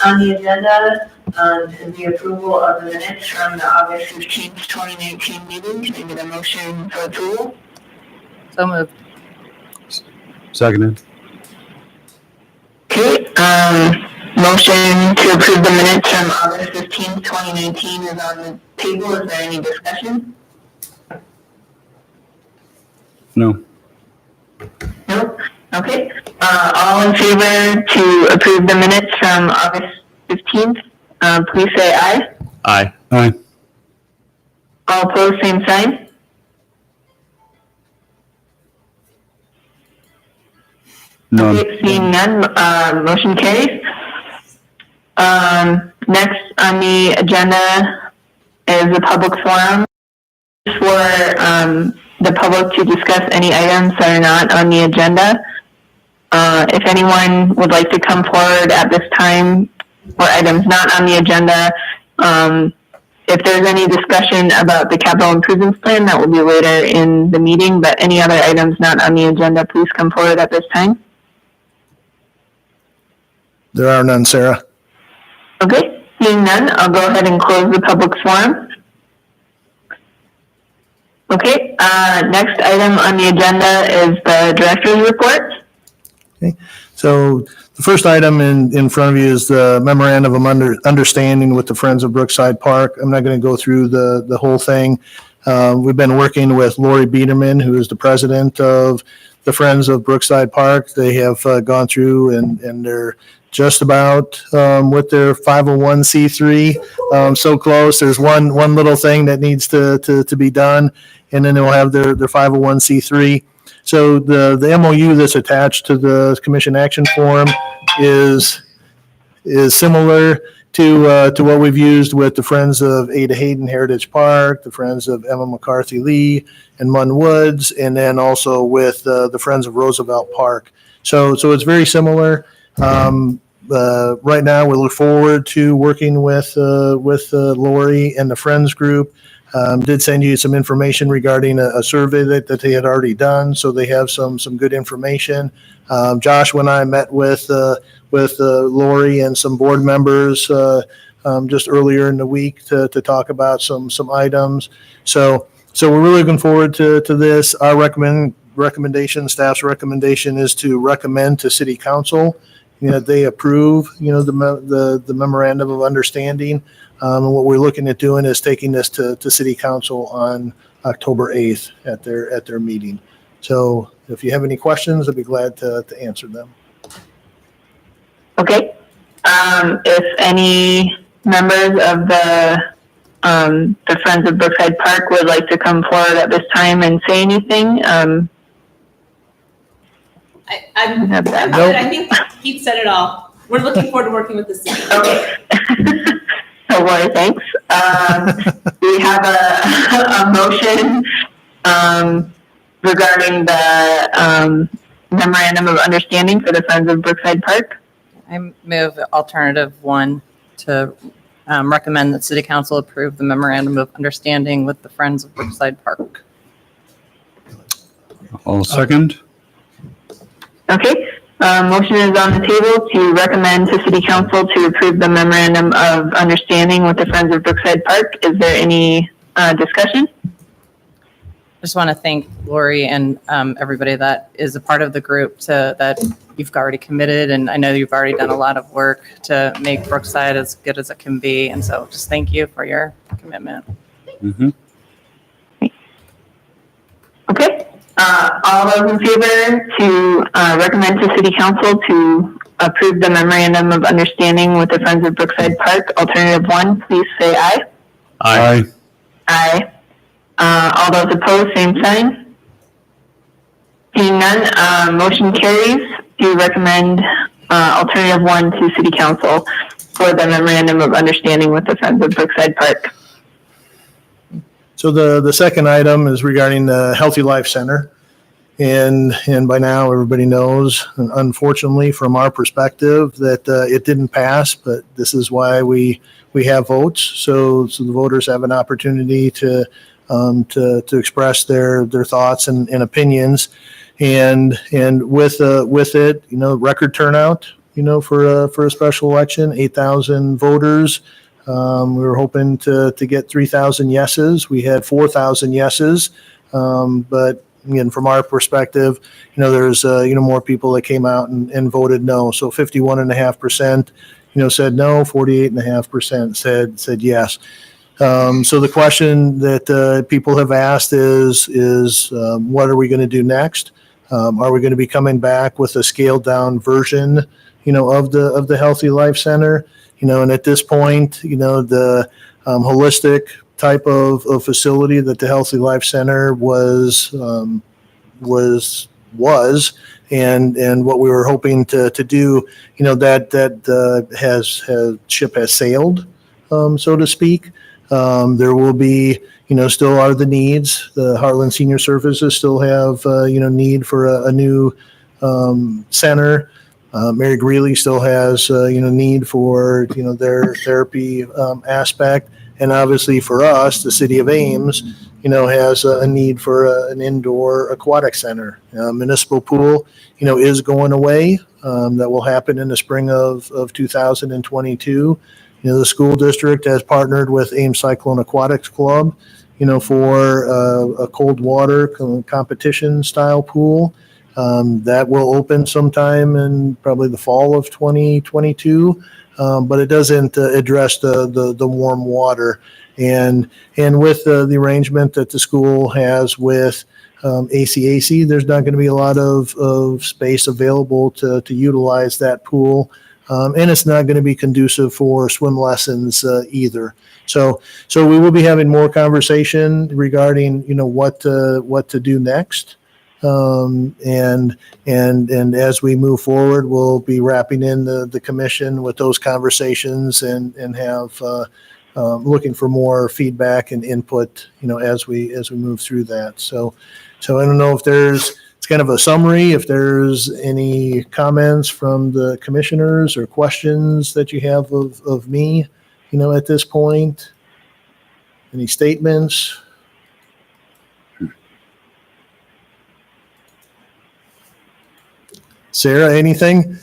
on the agenda is the approval of the minutes from the August 15th, 2019 meeting. Can I get a motion for approval? So moved. Seconded. Okay, motion to approve the minutes from August 15th, 2019 is on the table. Is there any discussion? No. No? Okay. All in favor to approve the minutes from August 15th, please say aye. Aye. Aye. All opposed, same sign. None. Okay, seeing none, motion carries. Next on the agenda is a public forum for the public to discuss any items that are not on the agenda. If anyone would like to come forward at this time for items not on the agenda, if there's any discussion about the capital improvements plan, that will be later in the meeting, but any other items not on the agenda, please come forward at this time. There are none, Sarah. Okay, seeing none, I'll go ahead and close the public forum. Okay, next item on the agenda is the director's report. Okay, so the first item in front of you is the memorandum of understanding with the Friends of Brookside Park. I'm not going to go through the whole thing. We've been working with Lori Biederman, who is the president of the Friends of Brookside Park. They have gone through and they're just about with their 501c3, so close. There's one little thing that needs to be done, and then they'll have their 501c3. So the MOU that's attached to the commission action form is similar to what we've used with the Friends of Ada Hayden Heritage Park, the Friends of Emma McCarthy Lee and Munn Woods, and then also with the Friends of Roosevelt Park. So it's very similar. Right now, we look forward to working with Lori and the Friends group. Did send you some information regarding a survey that they had already done, so they have some good information. Josh and I met with Lori and some board members just earlier in the week to talk about some items. So we're really looking forward to this. Our recommendation, staff's recommendation, is to recommend to City Council they approve the memorandum of understanding. And what we're looking at doing is taking this to City Council on October 8th at their meeting. So if you have any questions, I'd be glad to answer them. Okay. If any members of the Friends of Brookside Park would like to come forward at this time and say anything, I'm Nope. good. I think Pete said it all. We're looking forward to working with the city. okay. So, Lori, thanks. We have a motion regarding the memorandum of understanding for the Friends of Brookside Park. I move alternative 1 to recommend that City Council approve the memorandum of understanding with the Friends of Brookside Park. All second. Okay. Motion is on the table to recommend to City Council to approve the memorandum of understanding with the Friends of Brookside Park. Is there any discussion? Just want to thank Lori and everybody that is a part of the group that you've already committed, and I know you've already done a lot of work to make Brookside as good as it can be, and so just thank you for your commitment. Mm-hmm. Okay. All those in favor to recommend to City Council to approve the memorandum of understanding with the Friends of Brookside Park, alternative 1, please say aye. Aye. Aye. All those opposed, same sign. Seeing none, motion carries to recommend alternative 1 to City Council for the memorandum of understanding with the Friends of Brookside Park. So the second item is regarding the Healthy Life Center. And by now, everybody knows, unfortunately, from our perspective, that it didn't pass, but this is why we have votes. So the voters have an opportunity to express their thoughts and opinions. And with it, record turnout. for a special election, 8,000 voters. We were hoping to get 3,000 yeses. We had 4,000 yeses. But again, from our perspective, there's, more people that came out and voted no. So 51.5%, said no, 48.5% said yes. So the question that people have asked is what are we going to do next? Are we going to be coming back with a scaled down version, of the Healthy Life Center? And at this point, the holistic type of facility that the Healthy Life Center was and what we were hoping to do, that ship has sailed, so to speak. There will be, still are the needs. The Heartland Senior Services still have, need for a new center. Mary Greeley still has, need for, their therapy aspect. And obviously for us, the city of Ames, has a need for an indoor aquatic center. Municipal pool, is going away. That will happen in the spring of 2022. The school district has partnered with Ames Cyclone Aquatics Club, for a cold water competition style pool. That will open sometime in probably the fall of 2022. But it doesn't address the warm water. And with the arrangement that the school has with ACAC, there's not going to be a lot of space available to utilize that pool. And it's not going to be conducive for swim lessons either. So we will be having more conversation regarding, what to do next. And as we move forward, we'll be wrapping in the commission with those conversations and have looking for more feedback and input, as we move through that. So I don't know if it's kind of a summary, if there's any comments from the commissioners or questions that you have of me, at this point. Any statements? Sarah, anything?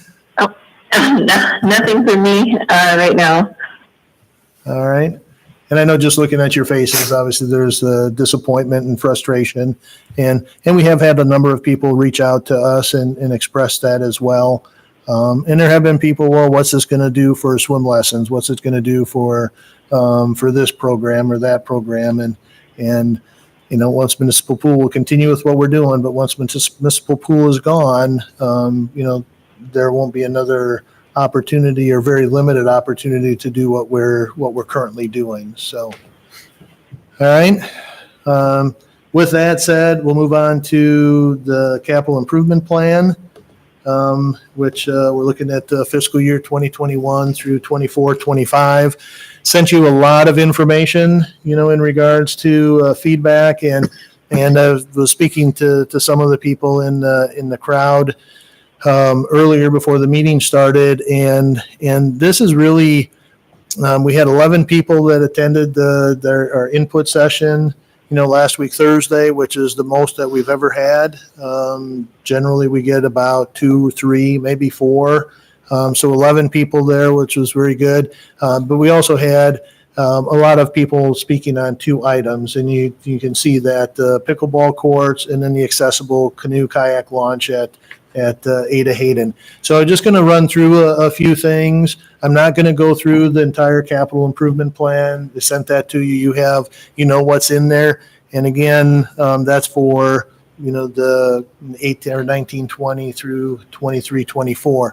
Nothing for me right now. All right. And I know just looking at your faces, obviously there's disappointment and frustration. And we have had a number of people reach out to us and express that as well. And there have been people, well, what's this going to do for swim lessons? What's it going to do for this program or that program? And once municipal pool will continue with what we're doing, but once municipal pool is gone, there won't be another opportunity or very limited opportunity to do what we're currently doing. So, all right. With that said, we'll move on to the capital improvement plan, which we're looking at fiscal year 2021 through 24-25. Sent you a lot of information, in regards to feedback, and I was speaking to some of the people in the crowd earlier before the meeting started, and this is really we had 11 people that attended our input session, last week Thursday, which is the most that we've ever had. Generally, we get about 2 or 3, maybe 4. So 11 people there, which was very good. But we also had a lot of people speaking on 2 items, and you can see that pickleball courts and then the accessible canoe kayak launch at Ada Hayden. So I'm just going to run through a few things. I'm not going to go through the entire capital improvement plan. I sent that to you. You have, what's in there. And again, that's for, the 1920 through 23-24.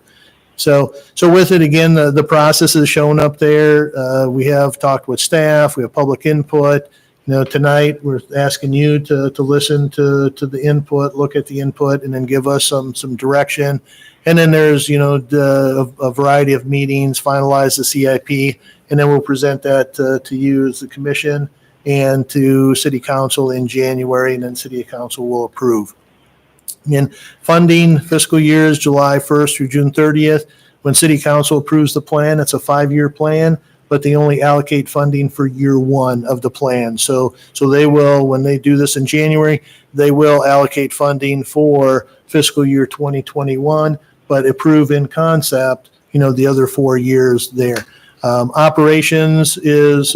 So with it, again, the process is shown up there. We have talked with staff. We have public input. Tonight we're asking you to listen to the input, look at the input, and then give us some direction. And then there's, a variety of meetings, finalize the CIP, and then we'll present that to you as the commission and to city council in January, and then city council will approve. And funding fiscal years July 1st through June 30th. When city council approves the plan, it's a 5-year plan, but they only allocate funding for year 1 of the plan. So they will, when they do this in January, they will allocate funding for fiscal year 2021, but approve in concept, the other 4 years there. Operations is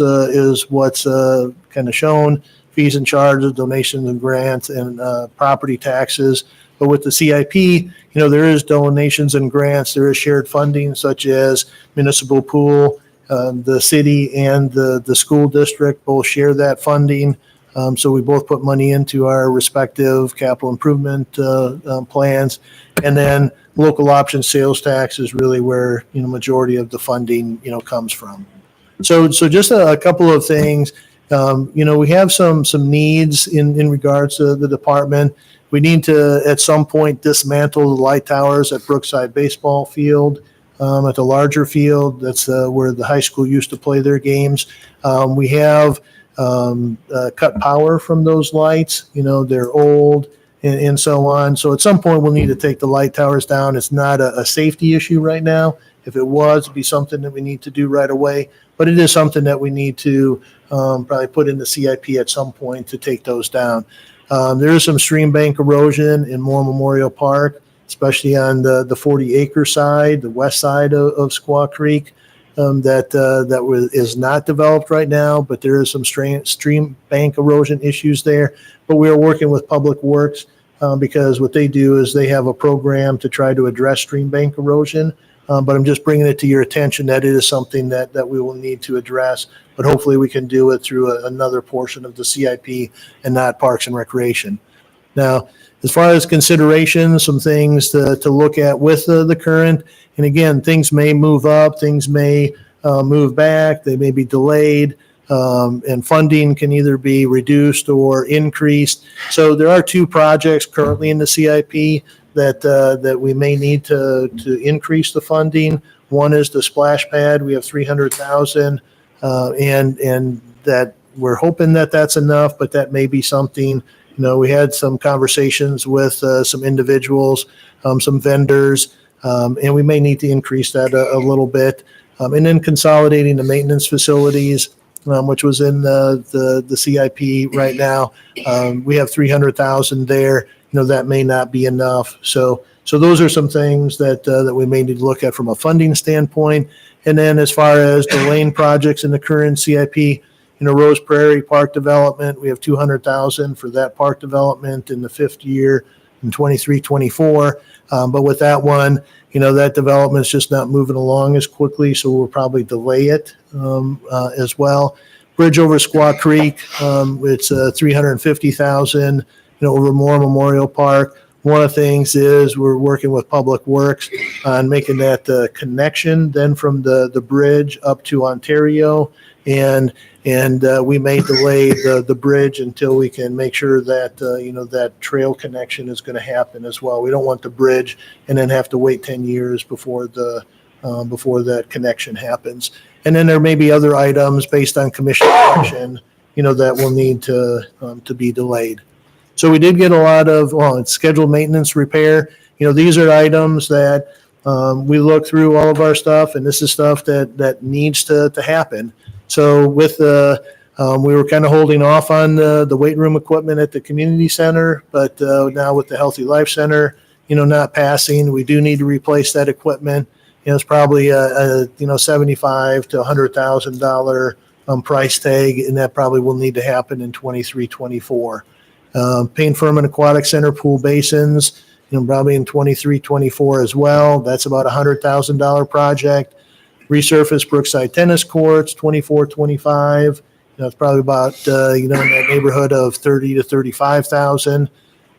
what's kind of shown, fees and charges, donations and grants, and property taxes. But with the CIP, there is donations and grants, there is shared funding such as municipal pool, the city and the school district both share that funding. So we both put money into our respective capital improvement plans. And then local option sales tax is really where, majority of the funding, comes from. So just a couple of things. We have some needs in regards to the department. We need to, at some point, dismantle the light towers at Brookside Baseball Field, at the larger field. That's where the high school used to play their games. We have cut power from those lights. They're old and so on. So at some point, we'll need to take the light towers down. It's not a safety issue right now. If it was, it'd be something that we need to do right away. But it is something that we need to probably put in the CIP at some point to take those down. There is some stream bank erosion in Moore Memorial Park, especially on the 40-acre side, the west side of Squaw Creek, that is not developed right now, but there is some stream bank erosion issues there. But we are working with Public Works because what they do is they have a program to try to address stream bank erosion. But I'm just bringing it to your attention that it is something that we will need to address. But hopefully we can do it through another portion of the CIP and not Parks and Recreation. Now, as far as considerations, some things to look at with the current, and again, things may move up, things may move back, they may be delayed, and funding can either be reduced or increased. So there are 2 projects currently in the CIP that we may need to increase the funding. One is the splash pad. We have $300,000, and that we're hoping that that's enough, but that may be something. We had some conversations with some individuals, some vendors, and we may need to increase that a little bit. And then consolidating the maintenance facilities, which was in the CIP right now. We have $300,000 there. That may not be enough. So those are some things that we may need to look at from a funding standpoint. And then as far as the lane projects in the current CIP, Rose Prairie Park Development, we have $200,000 for that park development in the 5th year in 23-24. But with that one, that development's just not moving along as quickly, so we'll probably delay it as well. Bridge over Squaw Creek, it's $350,000. Over Moore Memorial Park. One of the things is we're working with Public Works on making that connection then from the bridge up to Ontario. And we may delay the bridge until we can make sure that, that trail connection is going to happen as well. We don't want the bridge and then have to wait 10 years before that connection happens. And then there may be other items based on commission action, that will need to be delayed. So we did get a lot of, it's scheduled maintenance repair. These are items that we look through all of our stuff, and this is stuff that needs to happen. So with we were kind of holding off on the weight room equipment at the community center, but now with the Healthy Life Center, not passing, we do need to replace that equipment. It's probably a $75,000 to $100,000 price tag, and that probably will need to happen in 23-24. Paint Firm and Aquatic Center pool basins, probably in 23-24 as well. That's about $100,000 project. Resurface Brookside tennis courts, 24-25. It's probably about in that neighborhood of $30,000 to $35,000.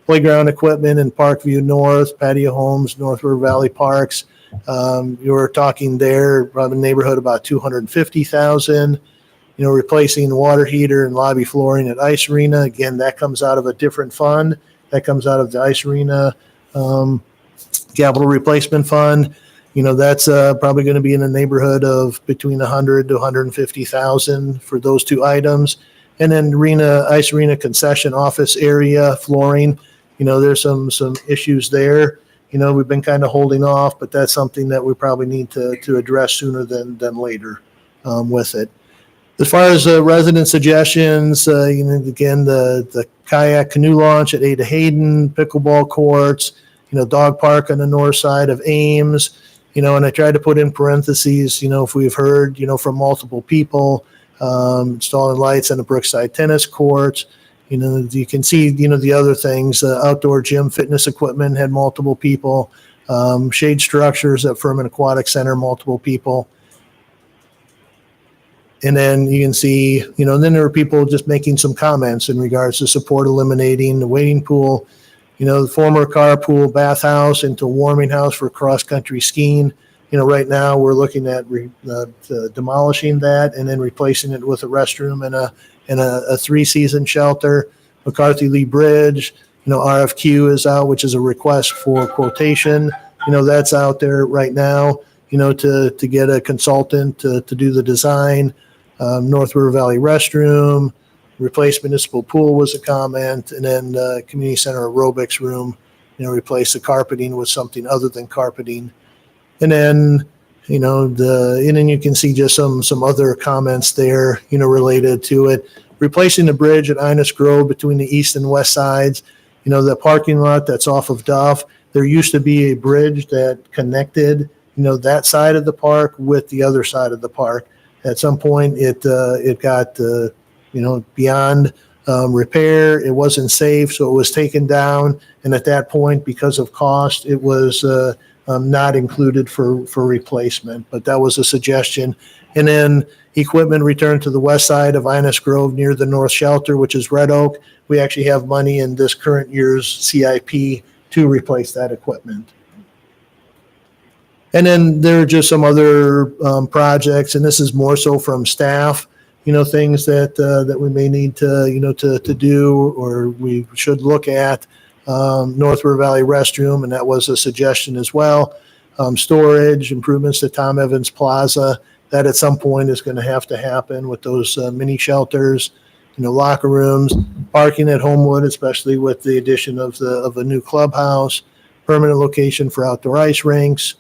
Playground equipment in Parkview North, patio homes, North River Valley Parks. You're talking there probably neighborhood about $250,000. Replacing the water heater and lobby flooring at Ice Arena. Again, that comes out of a different fund. That comes out of the Ice Arena capital replacement fund. That's probably going to be in the neighborhood of between $100,000 to $150,000 for those 2 items. And then Ice Arena concession office area flooring. There's some issues there. We've been kind of holding off, but that's something that we probably need to address sooner than later with it. As far as resident suggestions, again, the kayak canoe launch at Ada Hayden, pickleball courts, dog park on the north side of Ames, and I tried to put in parentheses, if we've heard, from multiple people, installing lights on the Brookside tennis courts. You can see, the other things, outdoor gym fitness equipment had multiple people, shade structures at Furman Aquatic Center, multiple people. And then you can see, and then there were people just making some comments in regards to support eliminating the wading pool, the former carpool bathhouse into a warming house for cross-country skiing. Right now we're looking at demolishing that and then replacing it with a restroom and a 3-season shelter. McCarthy Lee Bridge, RFQ is out, which is a request for quotation. That's out there right now, to get a consultant to do the design. North River Valley restroom, replace municipal pool was a comment, and then community center aerobics room, replace the carpeting with something other than carpeting. And then, and then you can see just some other comments there, related to it. Replacing the bridge at Innis Grove between the east and west sides, the parking lot that's off of Duff. There used to be a bridge that connected, that side of the park with the other side of the park. At some point, it got, beyond repair. It wasn't safe, so it was taken down. And at that point, because of cost, it was not included for replacement. But that was a suggestion. And then equipment returned to the west side of Innis Grove near the North Shelter, which is Red Oak. We actually have money in this current year's CIP to replace that equipment. And then there are just some other projects, and this is more so from staff, things that we may need to to do or we should look at. North River Valley restroom, and that was a suggestion as well. Storage, improvements to Tom Evans Plaza, that at some point is going to happen with those mini shelters, locker rooms, parking at Homewood, especially with the addition of a new clubhouse, permanent location for outdoor ice rinks.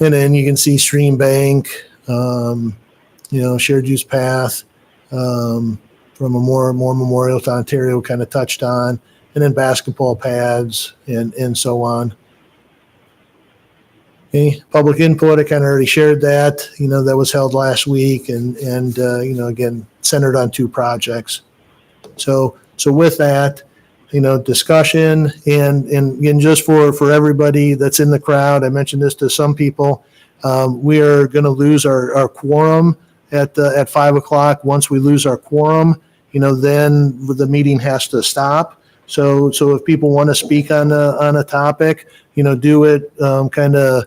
And then you can see stream bank, shared use path, from a more Memorial to Ontario kind of touched on, and then basketball pads and so on. Okay, public input, I kind of already shared that, that was held last week and again, centered on 2 projects. So with that, discussion and just for everybody that's in the crowd, I mentioned this to some people, we are going to lose our quorum at 5 o'clock. Once we lose our quorum, then the meeting has to stop. So if people want to speak on a topic, do it kind of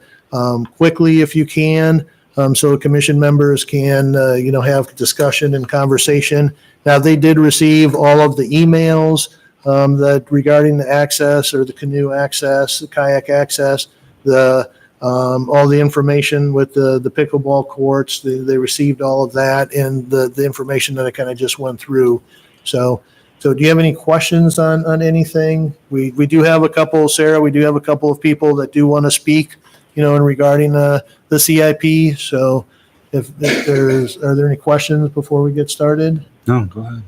quickly if you can, so commission members can have discussion and conversation. Now, they did receive all of the emails that regarding the access or the canoe access, the kayak access, all the information with the pickleball courts. They received all of that and the information that I kind of just went through. So do you have any questions on anything? We do have a couple, Sarah, we do have a couple of people that do want to speak, in regarding the CIP. So are there any questions before we get started? No, go ahead.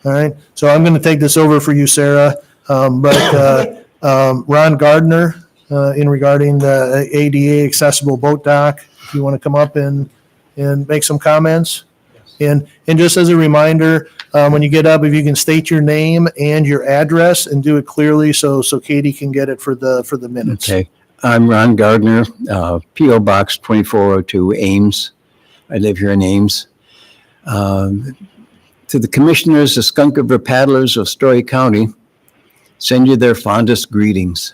All right. So I'm going to take this over for you, Sarah. But Ron Gardner, in regarding the ADA accessible boat dock, if you want to come up and make some comments. And just as a reminder, when you get up, if you can state your name and your address and do it clearly so Katie can get it for the minutes. Okay. I'm Ron Gardner, P.O. Box 2402, Ames. I live here in Ames. To the commissioners, the Skunk River Paddlers of Story County, send you their fondest greetings.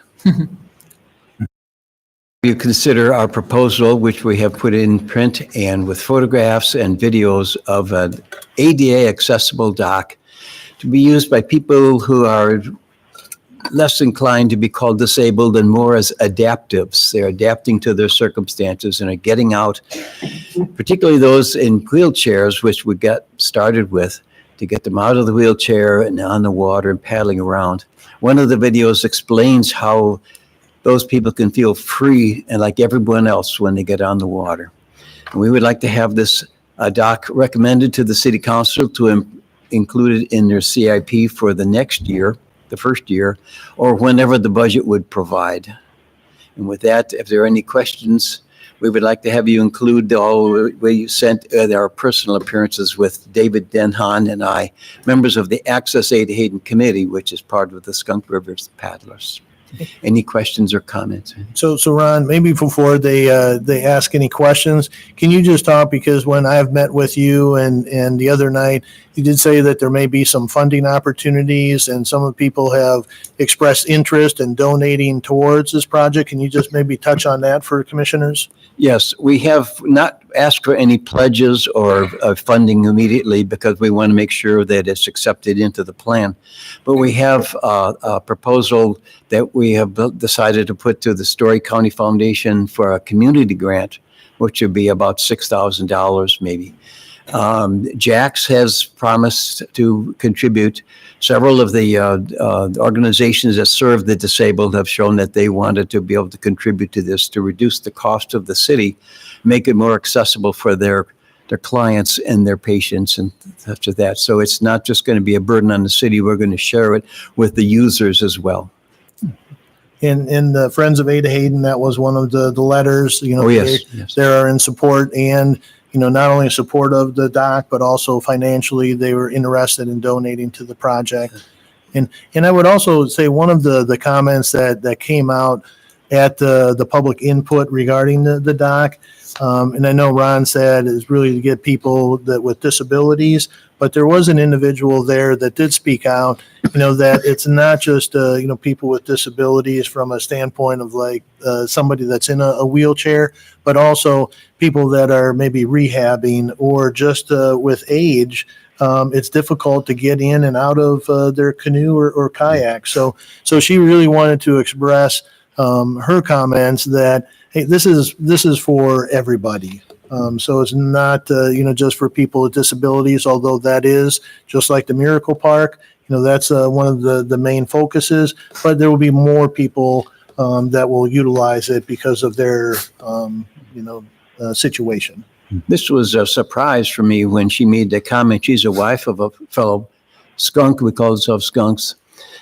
You consider our proposal, which we have put in print and with photographs and videos of an ADA accessible dock to be used by people who are less inclined to be called disabled and more as adaptives. They're adapting to their circumstances and are getting out, particularly those in wheelchairs, which we got started with, to get them out of the wheelchair and on the water and paddling around. One of the videos explains how those people can feel free and like everyone else when they get on the water. And we would like to have this dock recommended to the city council to include it in their CIP for the next year. the first year, or whenever the budget would provide. And with that, if there are any questions, we would like to have you include all we sent our personal appearances with David Denhan and I, members of the Access Aid Hayden Committee, which is part of the Skunk Rivers Paddlers. Any questions or comments? So Ron, maybe before they ask any questions, can you just talk, because when I've met with you and the other night, you did say that there may be some funding opportunities and some of the people have expressed interest in donating towards this project. Can you just maybe touch on that for commissioners? Yes, we have not asked for any pledges or funding immediately because we want to make sure that it's accepted into the plan. But we have a proposal that we have decided to put to the Story County Foundation for a community grant, which would be about $6,000 maybe. Jax has promised to contribute. Several of the organizations that serve the disabled have shown that they wanted to be able to contribute to this to reduce the cost of the city, make it more accessible for their clients and their patients and such as that. So it's not just going to be a burden on the city. We're going to share it with the users as well. In the Friends of Ada Hayden, that was one of the letters, Oh, yes. they are in support and, not only in support of the dock, but also financially, they were interested in donating to the project. And I would also say one of the comments that came out at the public input regarding the dock, and I know Ron said is really to get people that with disabilities, but there was an individual there that did speak out, that it's not just, people with disabilities from a standpoint of like somebody that's in a wheelchair, but also people that are maybe rehabbing or just with age. It's difficult to get in and out of their canoe or kayak. So she really wanted to express her comments that, hey, this is for everybody. So it's not, just for people with disabilities, although that is just like the Miracle Park, that's one of the main focuses, but there will be more people that will utilize it because of their, situation. This was a surprise for me when she made the comment. She's a wife of a fellow skunk. We call ourselves skunks.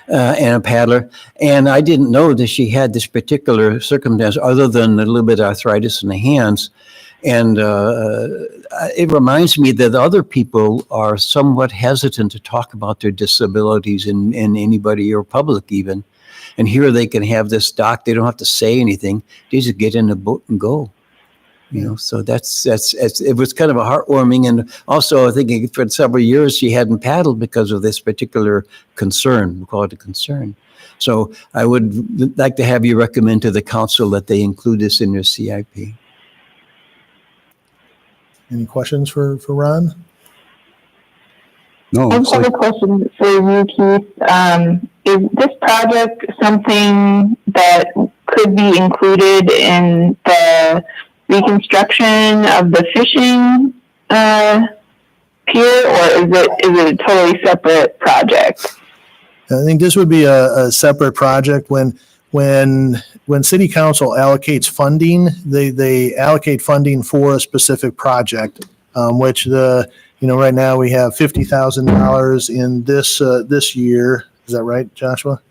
And a paddler. And I didn't know that she had this particular circumstance other than a little bit of arthritis in the hands. And it reminds me that other people are somewhat hesitant to talk about their disabilities in anybody or public even. And here they can have this dock. They don't have to say anything. They just get in the boat and go. So that's it was kind of a heartwarming, and also I think for several years she hadn't paddled because of this particular concern. We call it a concern. So I would like to have you recommend to the council that they include this in their CIP. Any questions for Ron? No, I it's have like, a question for you, Keith. Is this project something that could be included in the reconstruction of the fishing pier, or is it a totally separate project? I think this would be a separate project. When city council allocates funding, they allocate funding for a specific project, which right now we have $50,000 in this year. Is that right, Joshua?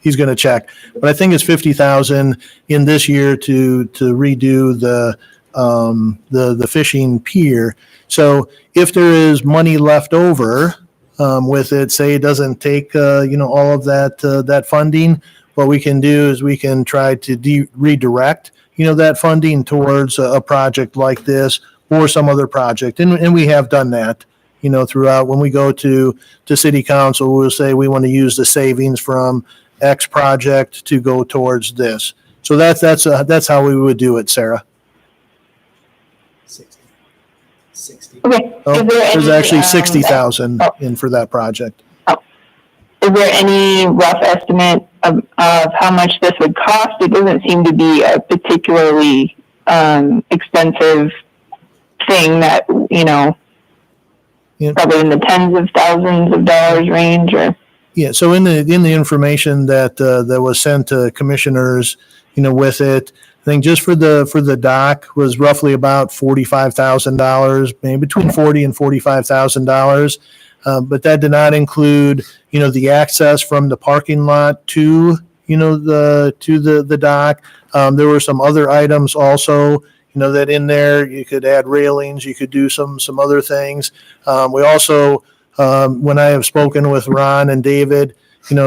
He's going to check, but I think it's 50,000 in this year to redo the fishing pier. So if there is money left over with it, say it doesn't take all of that funding, what we can do is we can try to redirect that funding towards a project like this or some other project, and we have done that. Throughout, when we go to city council, we'll say we want to use the savings from X project to go towards this. So that's how we would do it, Sarah. 60. Okay. Oh, Is there there's any, actually 60,000 in for that project. Is there any rough estimate of how much this would cost? It doesn't seem to be a particularly expensive thing that, Yeah. probably in the tens of thousands of dollars range, or. Yeah, so in the information that was sent to commissioners, with it, I think just for the dock was roughly about $45,000, maybe between $40,000 and $45,000. But that did not include, the access from the parking lot to, the dock. There were some other items also, that in there, you could add railings, you could do some other things. We also, when I have spoken with Ron and David,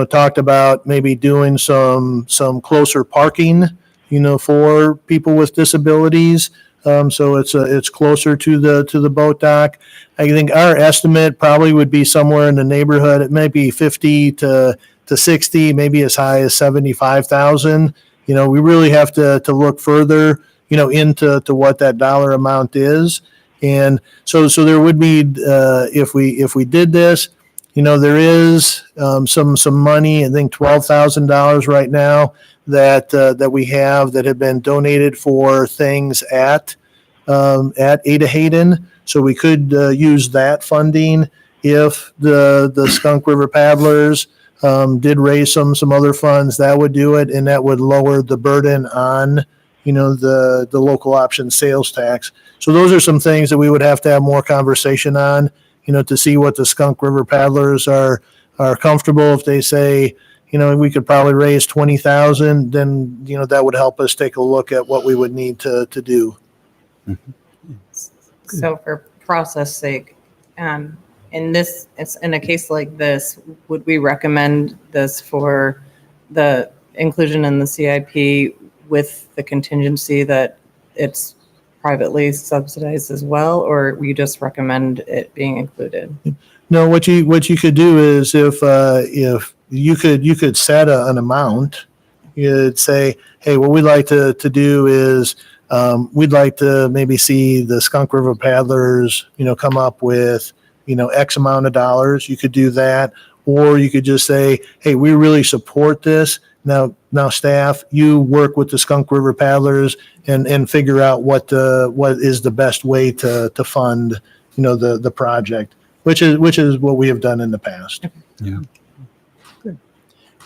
talked about maybe doing some closer parking, for people with disabilities. So it's closer to the boat dock. I think our estimate probably would be somewhere in the neighborhood. It might be 50 to 60, maybe as high as 75,000. We really have to look further, into what that dollar amount is. And so there would be, if we did this, there is some money, I think $12,000 right now that we have that have been donated for things at Ada Hayden. So we could use that funding if the Skunk River Paddlers did raise some other funds. That would do it, and that would lower the burden on the local option sales tax. So those are some things that we would have to have more conversation on, to see what the Skunk River Paddlers are comfortable. If they say, we could probably raise 20,000, then, that would help us take a look at what we would need to do. So for process sake, in a case like this, would we recommend this for the inclusion in the CIP with the contingency that it's privately subsidized as well, or we just recommend it being included? No, what you could do is if you could set an amount, you'd say, hey, what we'd like to do is we'd like to maybe see the Skunk River Paddlers, come up with, X amount of dollars. You could do that, or you could just say, hey, we really support this. Now staff, you work with the Skunk River Paddlers and figure out what is the best way to fund, the project, which is what we have done in the past. Well,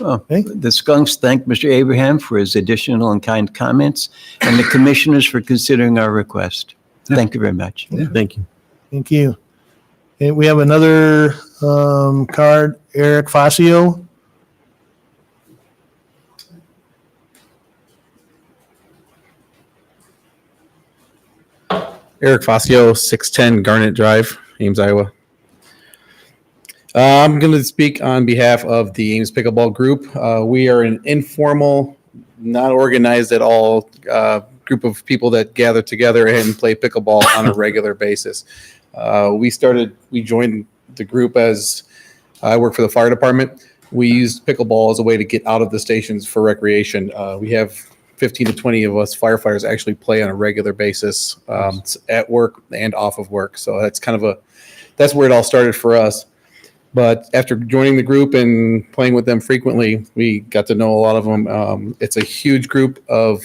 Okay. the Skunks thank Mr. Abraham for his additional and kind comments, and the commissioners for considering our request. Thank you very much. Thank you. Thank you. And we have another card, Eric Fascio. Eric Fascio, 610 Garnet Drive, Ames, Iowa. I'm going to speak on behalf of the Ames Pickleball Group. We are an informal, not organized at all group of people that gather together and play pickleball on a regular basis. We joined the group as I work for the fire department. We used pickleball as a way to get out of the stations for recreation. We have 15 to 20 of us firefighters actually play on a regular basis at work and off of work. So that's where it all started for us. But after joining the group and playing with them frequently, we got to know a lot of them. It's a huge group of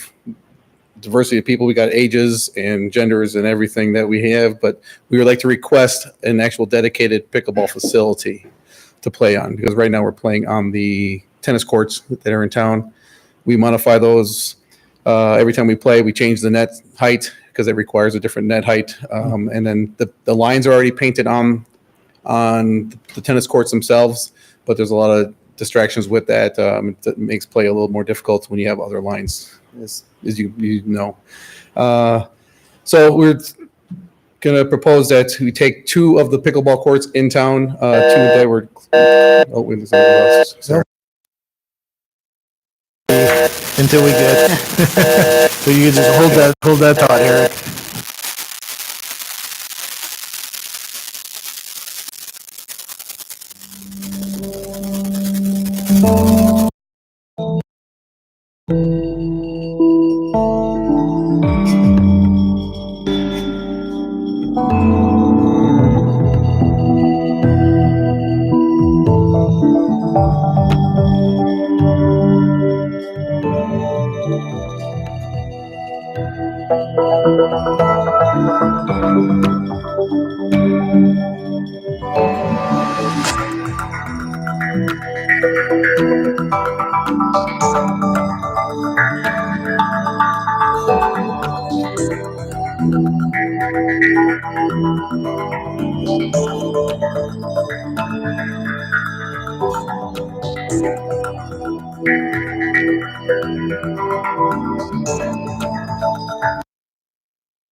diversity of people. We got ages and genders and everything that we have, but we would like to request an actual dedicated pickleball facility to play on, because right now we're playing on the tennis courts that are in town. We modify those every time we play. We change the net height because it requires a different net height. And then the lines are already painted on the tennis courts themselves, but there's a lot of distractions with that. That makes play a little more difficult when you have other lines, as you know. So we're going to propose that we take 2 of the pickleball courts in town, 2 that were. Oh, wait, there's another else. Sorry. Until we get, so you can just hold that thought, Eric.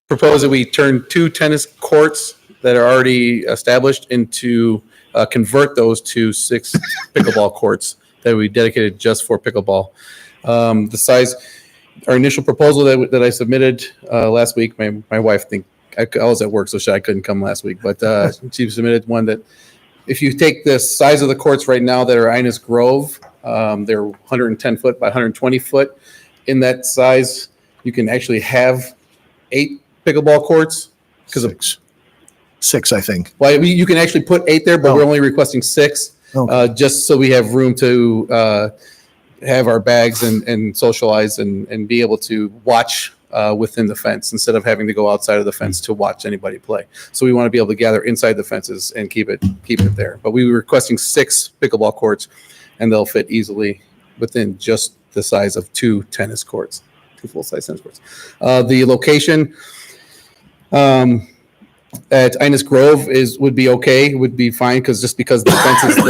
Propose that we turn 2 tennis courts that are already established into, convert those to 6 pickleball courts that we dedicated just for pickleball. The size, our initial proposal that I submitted last week, my wife I was at work, so I couldn't come last week, but she submitted one that if you take the size of the courts right now that are Ines Grove, they're 110 foot by 120 foot. In that size, you can actually have 8 pickleball courts because of Six, I think. well, you can actually put 8 there, but we're only requesting 6, Okay. just so we have room to have our bags and socialize and be able to watch within the fence instead of having to go outside of the fence to watch anybody play. So we want to be able to gather inside the fences and keep it there. But we were requesting 6 pickleball courts, and they'll fit easily within just the size of 2 tennis courts, 2 full-size tennis courts. The location at Ines Grove would be okay, would be fine, because the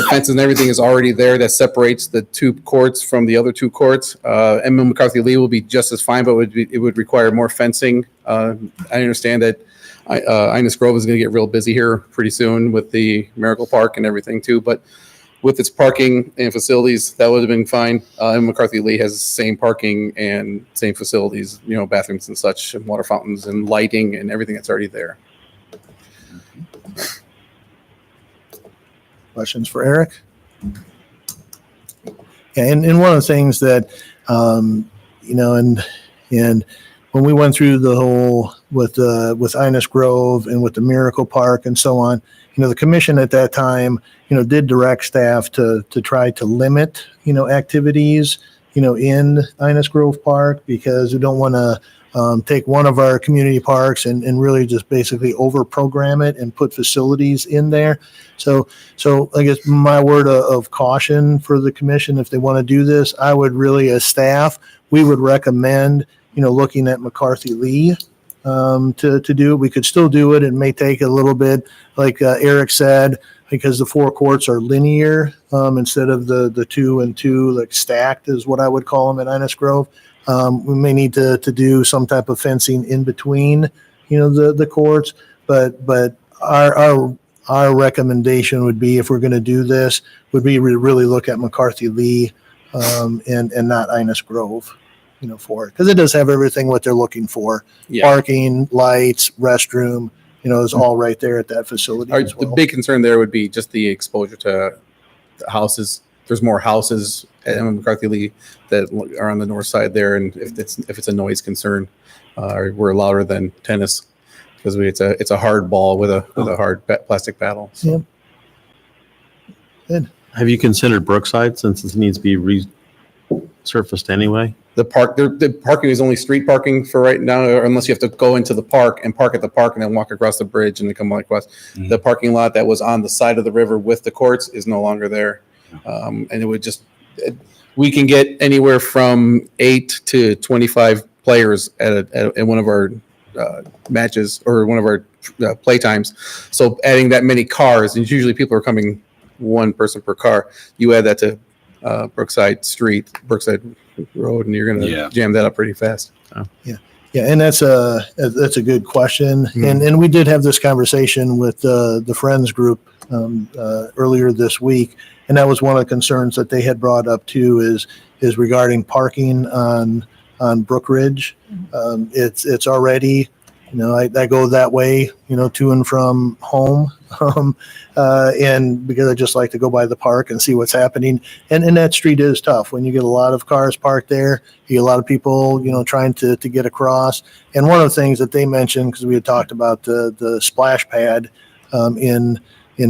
fences and everything is already there that separates the 2 courts from the other 2 courts. Emma McCarthy Lee will be just as fine, but it would require more fencing. I understand that Ines Grove is going to get real busy here pretty soon with the Miracle Park and everything too, but with its parking and facilities, that would have been fine. Emma McCarthy Lee has the same parking and same facilities, bathrooms and such, and water fountains and lighting and everything that's already there. Questions for Eric? Yeah, and one of the things that, and when we went through the whole with Ines Grove and with the Miracle Park and so on, the commission at that time, did direct staff to try to limit, activities, in Ines Grove Park, because we don't want to take one of our community parks and really just basically over program it and put facilities in there. So I guess my word of caution for the commission, if they want to do this, I would really, as staff, we would recommend, looking at McCarthy Lee to do it. We could still do it. It may take a little bit, like Eric said, because the 4 courts are linear instead of the 2 and 2, like stacked is what I would call them at Ines Grove. We may need to do some type of fencing in between, the courts, but our recommendation would be, if we're going to do this, would be really look at McCarthy Lee and not Ines Grove, for it, because it does have everything what they're looking for: parking, lights, restroom. Is all right there at that facility as well. The big concern there would be just the exposure to the houses. There's more houses at Emma McCarthy Lee that are on the north side there, and if it's a noise concern, we're louder than tennis because it's a hard ball with a hard plastic paddle. So. Yep. Good. Have you considered Brookside, since this needs to be resurfaced anyway? The parking is only street parking for right now, or unless you have to go into the park and park at the park and then walk across the bridge and then come across. Mm-hmm. The parking lot that was on the side of the river with the courts is no longer there. And it would we can get anywhere from 8 to 25 players at one of our matches or one of our play times. So adding that many cars, and usually people are coming 1 person per car. You add that to Brookside Road, and you're going to jam that up pretty fast. Yeah, and that's a good question. Mm-hmm. And we did have this conversation with the Friends group earlier this week, and that was one of the concerns that they had brought up too, is regarding parking on Brook Ridge. It's already, I go that way, to and from home, and because I just like to go by the park and see what's happening. And that street is tough when you get a lot of cars parked there. You get a lot of people, trying to get across. And one of the things that they mentioned, because we had talked about the splash pad in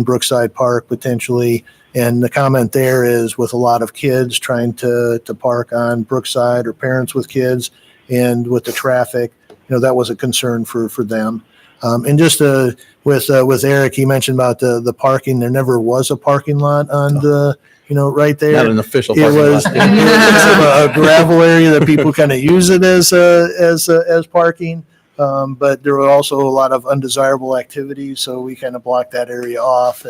Brookside Park potentially, and the comment there is, with a lot of kids trying to park on Brookside, or parents with kids, and with the traffic, that was a concern for them. And just with Eric, he mentioned about the parking. There never was a parking lot on the, right there. Not an official It parking was, lot. it was a gravel area that people kind of use it as parking. But there were also a lot of undesirable activities, so we kind of blocked that area off,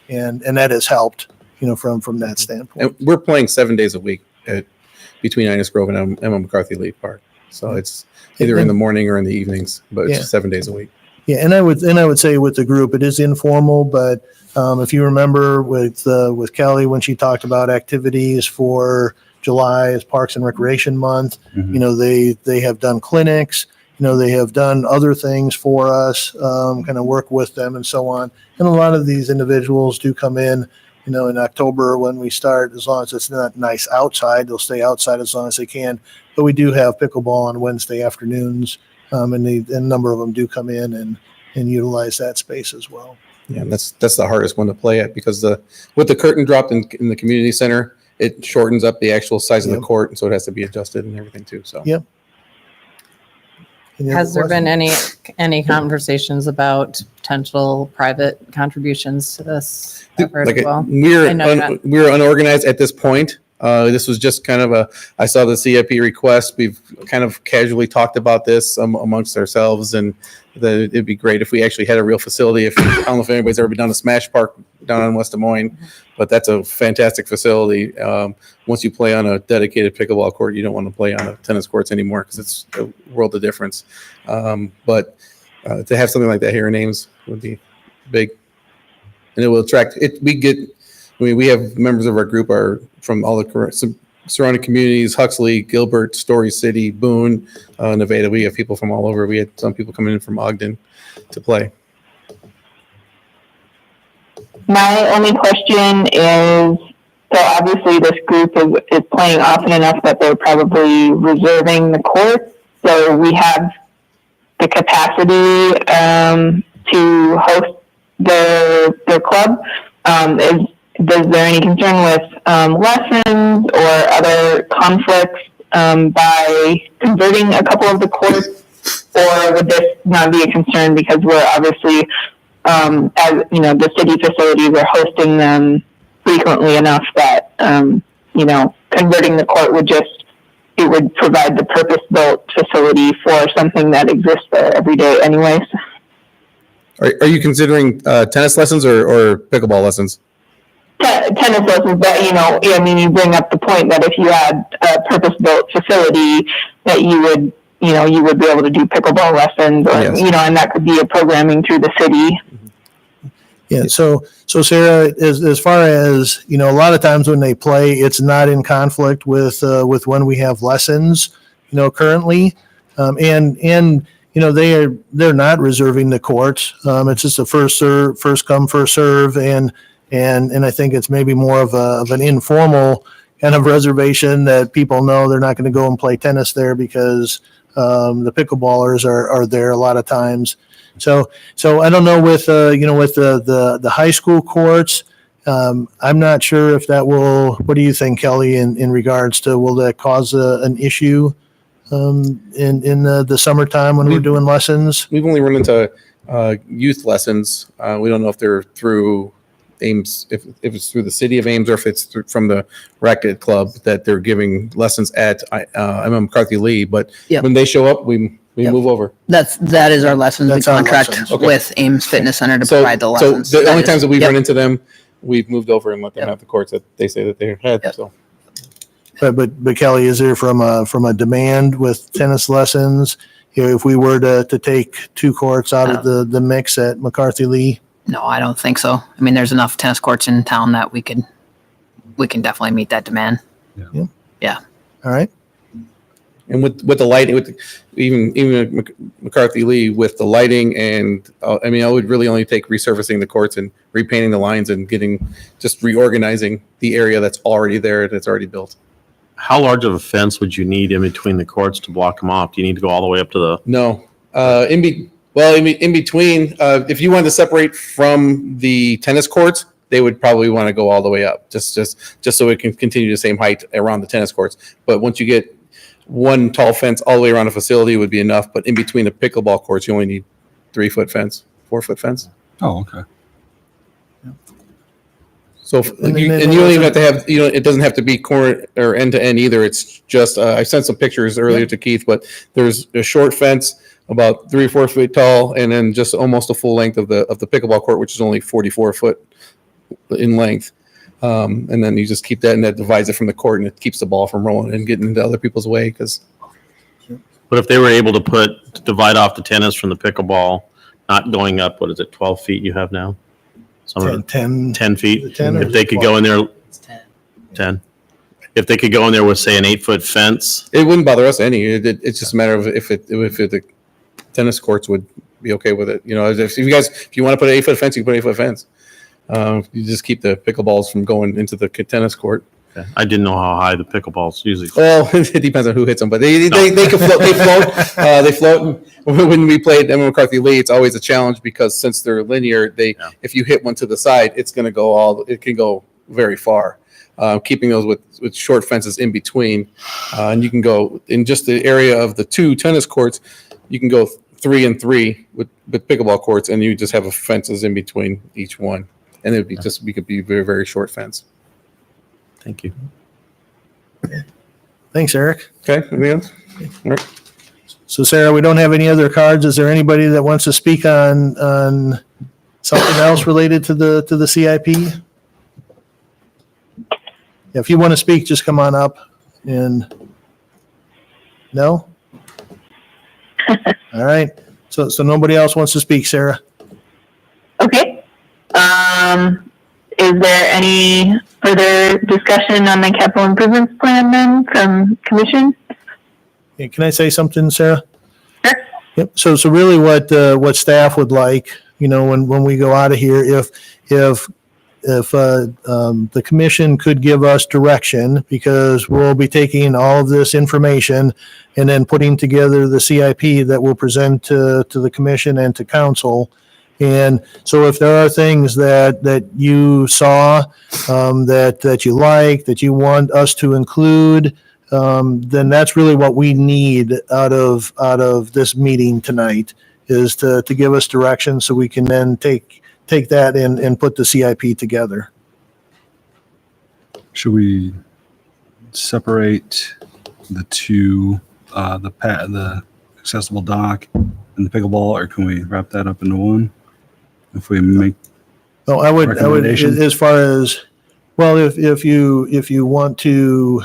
and that has helped, from that standpoint. And we're playing 7 days a week between Innis Grove and Emma McCarthy Lee Park. So it's either in the morning or in the evenings, but Yeah. it's 7 days a week. Yeah, and I would say with the group, it is informal, but if you remember with Kelly, when she talked about activities for July as Parks and Recreation Month, they have done clinics, they have done other things for us, kind of work with them and so on. And a lot of these individuals do come in, in October when we start, as long as it's not nice outside, they'll stay outside as long as they can. But we do have pickleball on Wednesday afternoons, and a number of them do come in and utilize that space as well. Yeah, and that's the hardest one to play at because with the curtain dropped in the community center, it shortens up the actual size of the court, and so it has to be adjusted and everything too. So Yep. Any other Has there been questions? any conversations about potential private contributions to this effort as well? I know that. we're unorganized at this point. This was just kind of I saw the CIP request. We've kind of casually talked about this amongst ourselves, and it'd be great if we actually had a real facility. I don't know if anybody's ever been down to Smash Park down in West Des Moines, but that's a fantastic facility. Once you play on a dedicated pickleball court, you don't want to play on a tennis courts anymore because it's a world of difference. But to have something like that here in Ames would be big, and it will attract it. We have members of our group are from all the surrounding communities: Huxley, Gilbert, Story City, Boone, Nevada. We have people from all over. We had some people coming in from Ogden to play. My only question is, so obviously this group is playing often enough that they're probably reserving the court. So we have the capacity to host their club. Is there any concern with lessons or other conflicts by converting a couple of the courts, or would this not be a concern because we're obviously, as the city facilities are hosting them frequently enough that converting the court would provide the purpose-built facility for something that exists there every day, anyways. Are you considering tennis lessons or pickleball lessons? Tennis lessons, but you bring up the point that if you had a purpose-built facility, that you would be able to do pickleball lessons, or Yes. and that could be a programming through the city. Yeah. So Sarah, as far as, a lot of times when they play, it's not in conflict with when we have lessons, currently. They're not reserving the courts. It's just a first come, first serve. And I think it's maybe more of an informal kind of reservation that people know they're not going to go and play tennis there because the pickleballers are there a lot of times. So I don't know with the high school courts. I'm not sure if that will. What do you think, Kelly? In regards to, will that cause an issue in the summertime when we're doing lessons? We've only run into youth lessons. We don't know if they're through Ames, if it's through the city of Ames, or if it's from the racket club that they're giving lessons at Emma McCarthy Lee. But Yep. when they show up, we Yep. move over. That is our lessons. That's We our contract lessons. Okay. with Ames Fitness Center to So, provide the lessons. so the only is- times that we've yep. run into them, we've moved over and let them Yep. have the courts that they say that they had. Yep. So But Kelly, is there from a demand with tennis lessons? If we were to take two courts out of the mix at McCarthy Lee? No, I don't think so. I mean, there's enough tennis courts in town that we can definitely meet that demand. All right. and with the lighting, even at McCarthy Lee with the lighting, and I would really only take resurfacing the courts and repainting the lines and just reorganizing the area that's already there, that's already built. How large of a fence would you need in between the courts to block them off? Do you need to go all the way up to the? No, in between, if you wanted to separate from the tennis courts, they would probably want to go all the way up, just so it can continue the same height around the tennis courts. But once you get one tall fence all the way around a facility would be enough. But in between the pickleball courts, you only need 3-foot fence, 4-foot fence. Oh, okay. So And you then don't even have to have, it doesn't have to be corner or end to end either. It's just, I sent some pictures earlier to Keith, but there's a short fence about 3 or 4 feet tall, and then just almost a full length of the pickleball court, which is only 44 foot in length. And then you just keep that, and that divides it from the court, and it keeps the ball from rolling and getting into other people's way. Because But if they were able to divide off the tennis from the pickleball, not going up, what is it, 12 feet you have now? Some of it, 10. 10 feet? 10 or If they could go in there, 10. If they could go in there with, say, an 8-foot fence, it wouldn't bother us any. It's just a matter of if the tennis courts would be okay with it. You know, if you want to put an 8-foot fence, you can put an 8-foot fence. You just keep the pickleballs from going into the tennis court. I didn't know how high the pickleballs usually. Well, it depends on who hits them, but they can float. They float. And when we played Emma McCarthy Lee, it's always a challenge because since they're linear, if you hit one to the side, it's going to go it can go very far. Keeping those with short fences in between, and you can go in just the area of the 2 tennis courts. You can go 3 and 3 with pickleball courts, and you just have fences in between each one, and it'd be we could be very, very short fence. Thank you. Thanks, Eric. Okay, anything else? All right. So Sarah, we don't have any other cards. Is there anybody that wants to speak on something else related to the CIP? If you want to speak, just come on up and no? All right. So nobody else wants to speak, Sarah? Okay. Is there any further discussion on the capital improvements plan then from commission? Yeah, can I say something, Sarah? Sure. Yep. So really what staff would like, you know, when we go out of here, if the commission could give us direction, because we'll be taking all of this information and then putting together the CIP that we'll present to the commission and to council. And so if there are things that you saw, that you like, that you want us to include, then that's really what we need out of this meeting tonight, is to give us direction so we can then take that and put the CIP together. Should we separate the two, the accessible dock and the pickleball, or can we wrap that up into one? If we make, Oh, I would, recommendation? as far as, well, if you want to,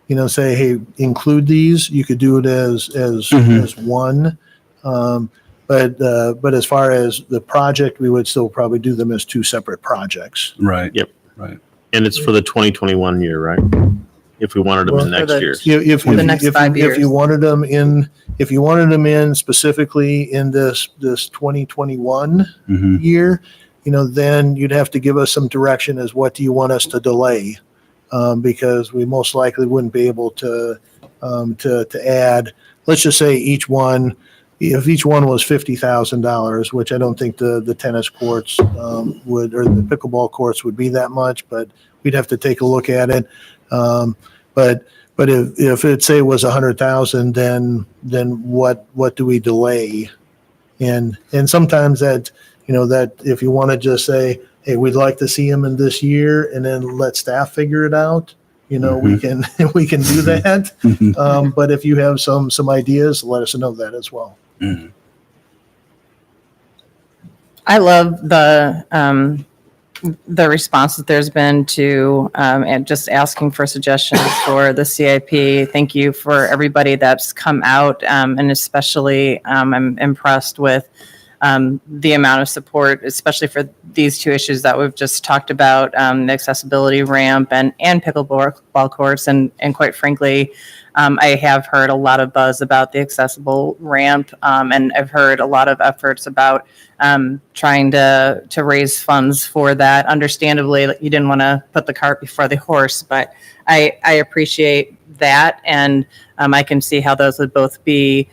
you know, say, hey, include these, you could do it as one. But as far as the project, we would still probably do them as 2 separate projects. right. Yep. Right. And it's for the 2021 year, right? If we wanted them in Well, next for year. If For the next 5 years. If you wanted them in specifically in this 2021 Mhm. year, you know, then you'd have to give us some direction as what do you want us to delay? Because we most likely wouldn't be able to add, let's just say each one, if each one was $50,000, which I don't think the tennis courts would, or the pickleball courts would be that much, but we'd have to take a look at it. But if it say was 100,000, then what do we delay? And sometimes that, you know, that if you want to just say, hey, we'd like to see them in this year, and then let staff figure it out, you know, we can do that. But if you have some ideas, let us know that as well. Mhm. I love the response that there's been to and just asking for suggestions for the CIP. Thank you for everybody that's come out, and especially I'm impressed with the amount of support, especially for these 2 issues that we've just talked about, the accessibility ramp and pickleball courts. And quite frankly, I have heard a lot of buzz about the accessible ramp, and I've heard a lot of efforts about trying to raise funds for that. Understandably, you didn't want to put the cart before the horse, but I appreciate that, and I can see how those would both be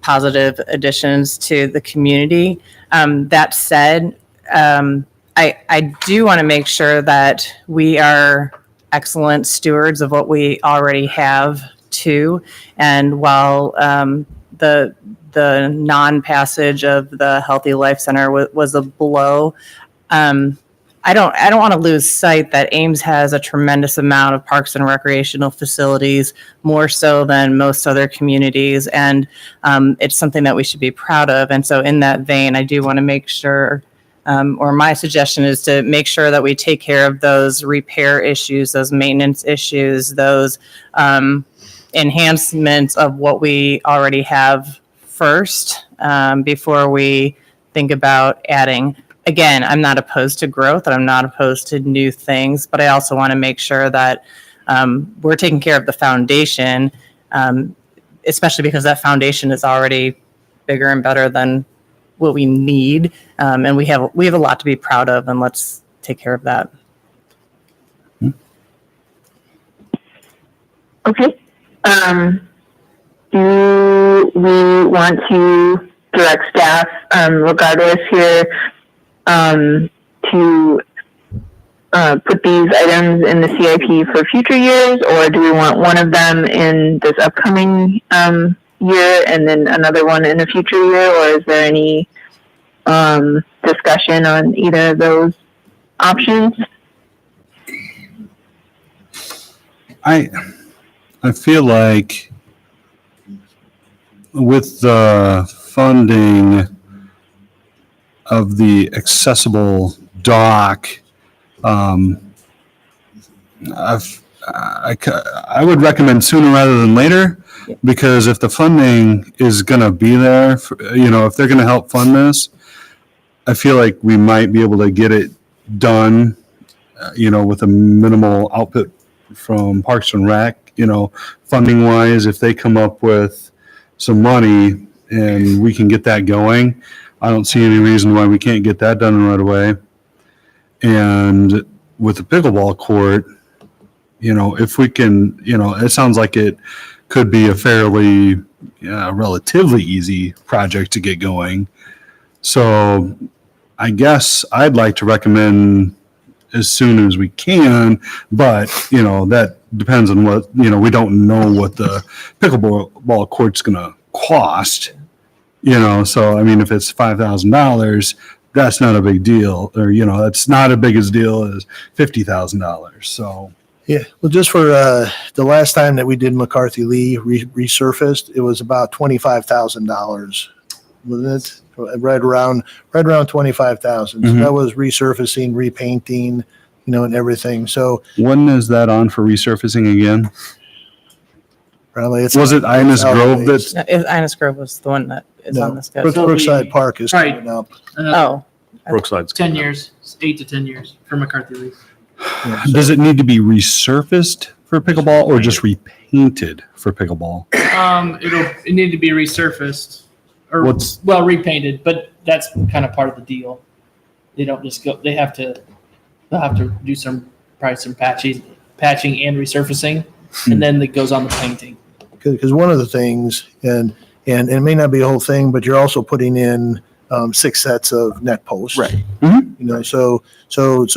positive additions to the community. That said, I do want to make sure that we are excellent stewards of what we already have too. And while the non-passage of the Healthy Life Center was a blow, I don't want to lose sight that Ames has a tremendous amount of parks and recreational facilities, more so than most other communities, and it's something that we should be proud of. And so in that vein, I do want to make sure or my suggestion is to make sure that we take care of those repair issues, those maintenance issues, those enhancements of what we already have first, before we think about adding. Again, I'm not opposed to growth, and I'm not opposed to new things, but I also want to make sure that we're taking care of the foundation, especially because that foundation is already bigger and better than what we need, and we have a lot to be proud of, and let's take care of that. Okay. Do we want to direct staff, regardless here, to put these items in the CIP for future years, or do we want one of them in this upcoming year and then another one in a future year, or is there any discussion on either of those options? I feel like with the funding of the accessible dock, I would recommend sooner rather than later, because if the funding is going to be there, if they're going to help fund this, I feel like we might be able to get it done, with a minimal output from Parks and Rec, funding wise. If they come up with some money and we can get that going, I don't see any reason why we can't get that done right away. And with the pickleball court, if we can, it sounds like it could be a fairly, relatively easy project to get going. So I guess I'd like to recommend as soon as we can, but, that depends on what, we don't know what the pickleball court's going to cost, so, I mean, if it's $5,000, that's not a big deal, or, that's not as big a deal as $50,000. So. Yeah, well, just for the last time that we did McCarthy Lee resurfaced, it was about $25,000, wasn't it? Right around 25,000. So that was resurfacing, repainting, and everything. So when is that on for resurfacing again? probably Was it Inez Grove that's? Innis Grove was the one that is on the schedule. Brookside Park is Right. coming up. Oh, Brookside's. 10 years, 8 to 10 years for McCarthy Lee. Does it need to be resurfaced for pickleball or just repainted for pickleball? It need to be resurfaced or repainted, but that's kind of part of the deal. They don't just go. They'll have to do some patching and resurfacing, and then it goes on the painting. Because one of the things, and it may not be a whole thing, but you're also putting in 6 sets of net posts. Right. So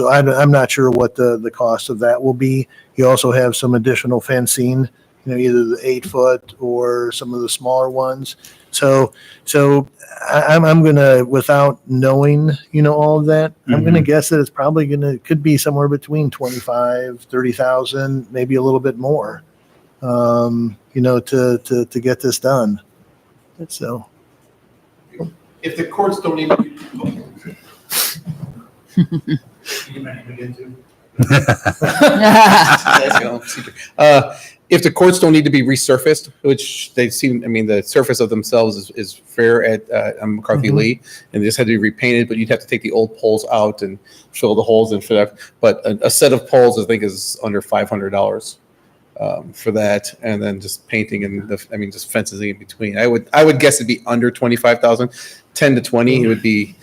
I'm not sure what the cost of that will be. You also have some additional fencing, either the 8-foot or some of the smaller ones. So I'm gonna, without knowing, all of that, I'm gonna guess that it's probably could be somewhere between 25, 30,000, maybe a little bit more, to get this done. So. If the courts don't need to be. If the courts don't need to be resurfaced, which they seem, I mean, the surface of themselves is fair at McCarthy Lee, and they just had to be repainted, but you'd have to take the old poles out and fill the holes and for that. But a set of poles, I think, is under $500 for that, and then just painting and just fences in between. I would guess it'd be under 25,000, 10 to 20. It would be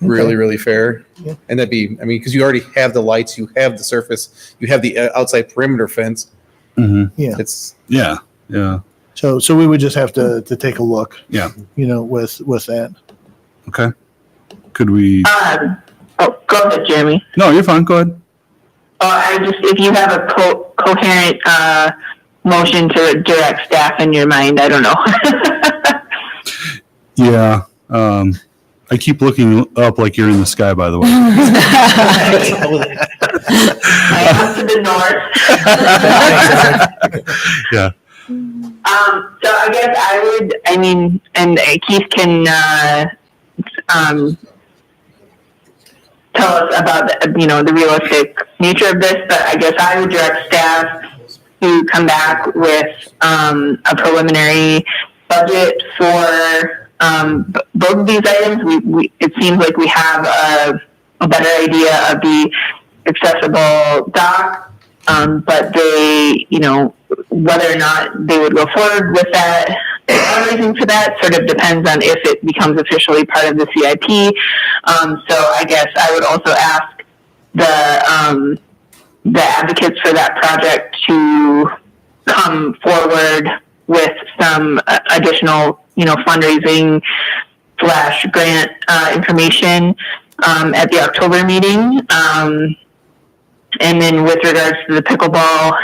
really, really fair. Yeah. And that'd be, because you already have the lights, you have the surface, you have the outside perimeter fence. Yeah. It's Yeah. So we would just have to take a look. Yeah. With that. Okay. Could we? Go ahead, Jeremy. No, you're fine. Go ahead. If you have a coherent motion to direct staff in your mind, I don't know. Yeah. I keep looking up like you're in the sky, by the way. I am to the north. Yeah. So I guess and Keith can tell us about, the realistic nature of this, but I guess I would direct staff to come back with, a preliminary budget for, both of these items. It seems like we have a better idea of the accessible dock, but they, whether or not they would go forward with that, fundraising for that sort of depends on if it becomes officially part of the CIP. So I guess I would also ask the advocates for that project to come forward with some additional, fundraising / grant information at the October meeting. And then with regards to the pickleball,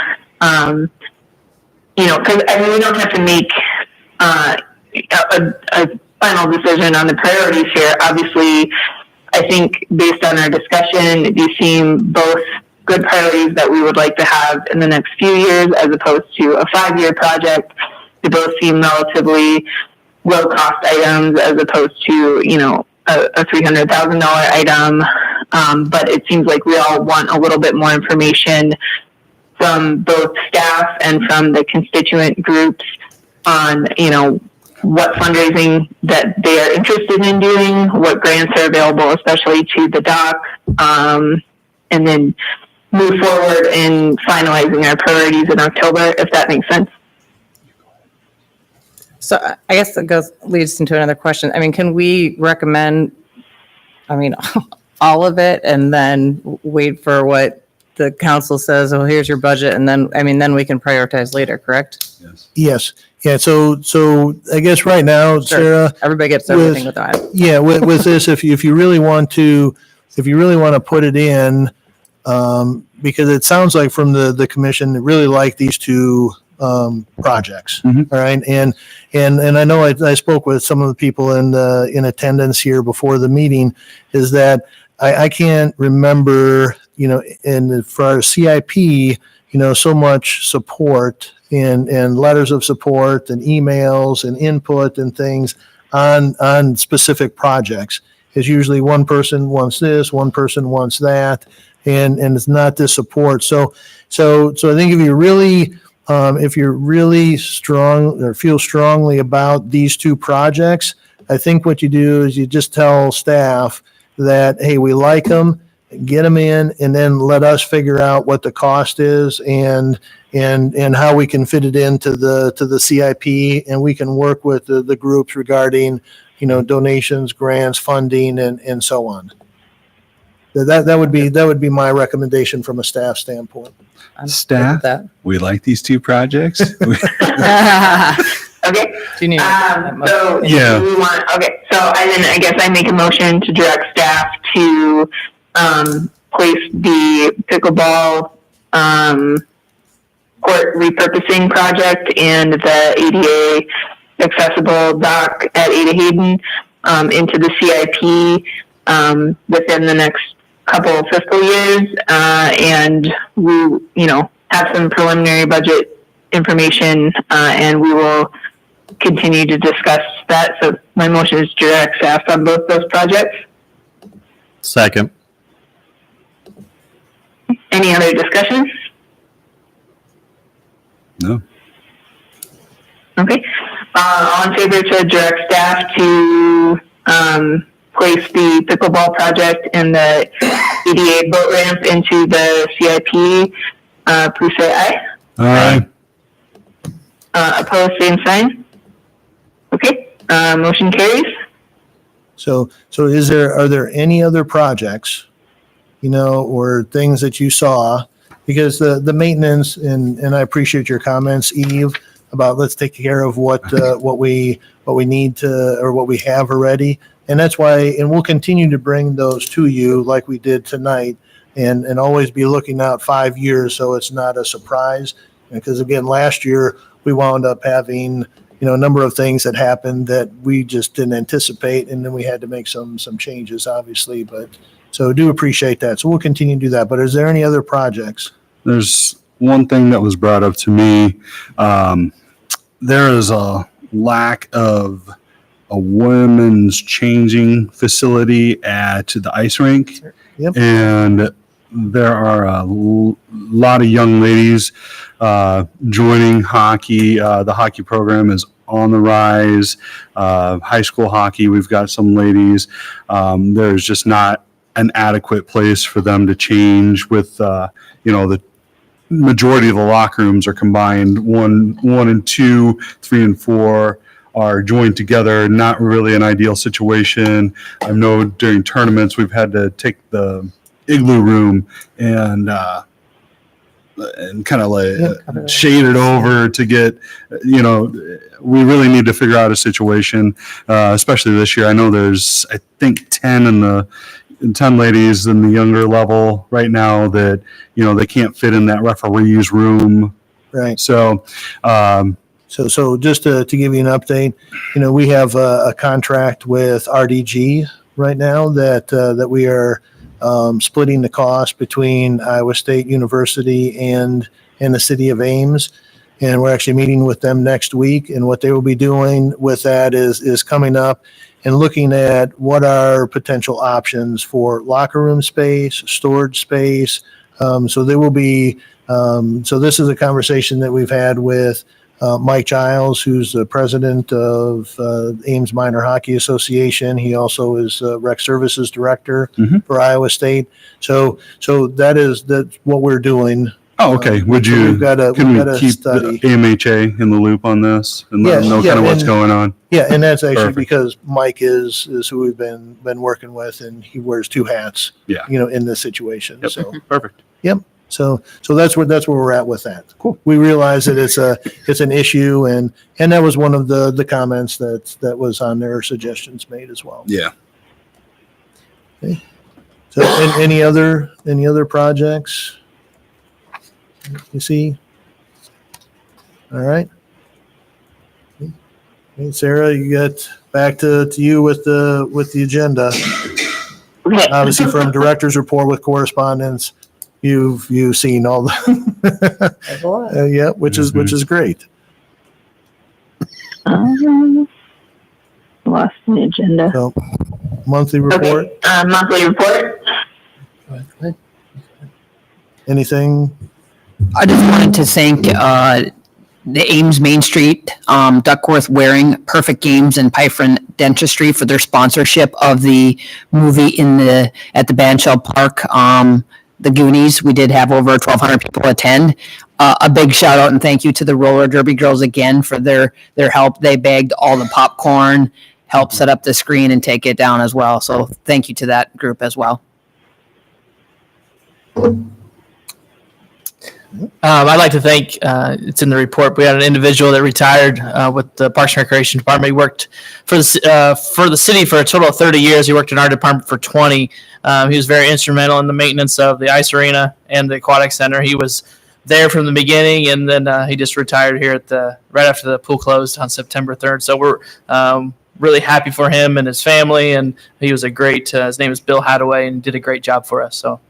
because we don't have to make a final decision on the priorities here. Obviously, I think based on our discussion, these seem both good priorities that we would like to have in the next few years as opposed to a 5-year project. They both seem relatively low cost items as opposed to, a $300,000 item. But it seems like we all want a little bit more information from both staff and from the constituent groups on, what fundraising that they are interested in doing, what grants are available, especially to the dock, and then move forward in finalizing our priorities in October, if that makes sense. So I guess that leads into another question. I mean, can we recommend, all of it and then wait for what the council says, oh, here's your budget, and then, then we can prioritize later, correct? Yes. Yeah. So I guess right now, Sure. Sarah, Everybody gets everything with that. yeah, with this, if you really want to put it in, because it sounds like from the commission, they really like these two projects. Mhm. All right. And I know I spoke with some of the people in attendance here before the meeting, is that I can't remember, and for our CIP, so much support and letters of support and emails and input and things on specific projects. It's usually one person wants this, one person wants that, and it's not this support. So I think if you're really strong or feel strongly about these two projects, I think what you do is you just tell staff that, hey, we like them, get them in, and then let us figure out what the cost is and how we can fit it into the CIP, and we can work with the groups regarding, donations, grants, funding, and so on. That would be my recommendation from a staff standpoint. I'm good Staff? with that. We like these two projects. Okay. Do you need? So Yeah. do we want, okay, so I guess I make a motion to direct staff to place the pickleball court repurposing project and the ADA accessible dock at Ada Hayden into the CIP within the next couple of fiscal years, and we, have some preliminary budget information, and we will continue to discuss that. So my motion is to direct staff on both those projects. Second. Any other discussion? No. Okay. All in favor to direct staff to place the pickleball project and the EDA boat ramp into the CIP, please say aye. All right. Opposed, same sign. Okay. Motion carries. So are there any other projects, or things that you saw? Because the maintenance, and I appreciate your comments, Eve, about let's take care of what we need to, or what we have already. And that's why, and we'll continue to bring those to you like we did tonight, and always be looking out 5 years so it's not a surprise. Because again, last year we wound up having, a number of things that happened that we just didn't anticipate, and then we had to make some changes, obviously. But so do appreciate that. So we'll continue to do that. But is there any other projects? There's one thing that was brought up to me. There is a lack of a women's changing facility at the ice rink. Yep. And there are a lot of young ladies joining hockey. The hockey program is on the rise. High school hockey, we've got some ladies. There's just not an adequate place for them to change with, the majority of the locker rooms are combined. One and two, 3 and 4 are joined together. Not really an ideal situation. I know during tournaments we've had to take the igloo room and kind of like shade it over to get, we really need to figure out a situation, especially this year. I know there's, I think 10 ladies in the younger level right now that, they can't fit in that referee's room. Right. So, So just to give you an update, we have a contract with RDG right now that we are splitting the cost between Iowa State University and the city of Ames. And we're actually meeting with them next week. And what they will be doing with that is coming up and looking at what are potential options for locker room space, storage space. So there will be, so this is a conversation that we've had with Mike Giles, who's the president of Ames Minor Hockey Association. He also is rec services director for Iowa State. So that's what we're doing. oh, okay. Would So you, we've got can we a keep study. the AMHA in the loop on this and let them know Yeah, kind of what's and- going on? Yeah, and that's actually Perfect. because Mike is who we've been working with, and he wears two hats. Yeah. In this situation. Yep. So. Perfect. So that's where we're at with that. Cool. We realize that it's an issue, and that was one of the comments that was on their suggestions made as well. Yeah. So any other projects you see? All right. Okay, Sarah, you got back to you with the agenda. Okay. Obviously, from director's report with correspondence, you've seen all the There's a lot. yeah, which is great. Lost the agenda. So monthly report. Okay, monthly report. Anything? I just wanted to thank the Ames Main Street, Duckworth Waring, Perfect Games, and Pyfron Dentistry for their sponsorship of the movie at the Bandshell Park, The Goonies. We did have over 1,200 people attend. A big shout out and thank you to the roller derby girls again for their help. They bagged all the popcorn, helped set up the screen, and take it down as well. So thank you to that group as well. I'd like to thank, it's in the report, we had an individual that retired with the Parks and Recreation Department. He worked for the city for a total of 30 years. He worked in our department for 20. He was very instrumental in the maintenance of the ice arena and the aquatic center. He was there from the beginning, and then he just retired here right after the pool closed on September 3rd. So we're really happy for him and his family, and he was a great, his name is Bill Hadaway, and did a great job for us. So.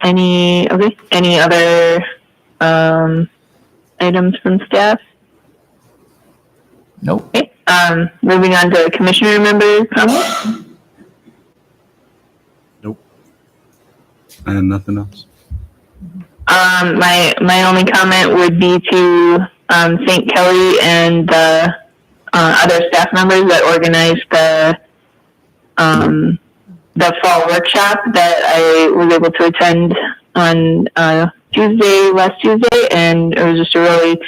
Any other items from staff? Nope. Okay, moving on to commissioner member comments. And nothing else. My only comment would be to thank Kelly and the other staff members that organized the fall workshop that I was able to attend on last Tuesday, and it was just a really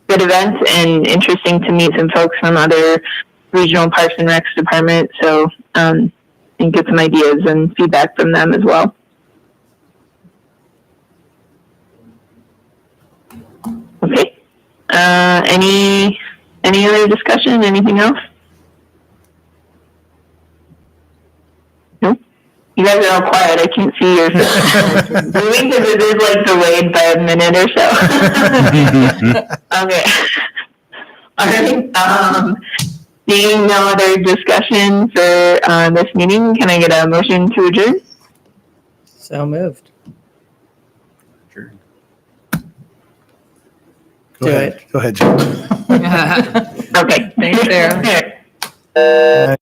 good event and interesting to meet some folks from other regional parks and recs departments. So and get some ideas and feedback from them as well. Okay. Any other discussion? Anything else? Nope. You guys are all quiet. I can't see your moving because it is like delayed by a minute or so. Okay. All right. Seeing no other discussion for this meeting, can I get a motion to adjourn? So moved. Go Do ahead. Go ahead, Jim. Okay. Thanks, Sarah. All right.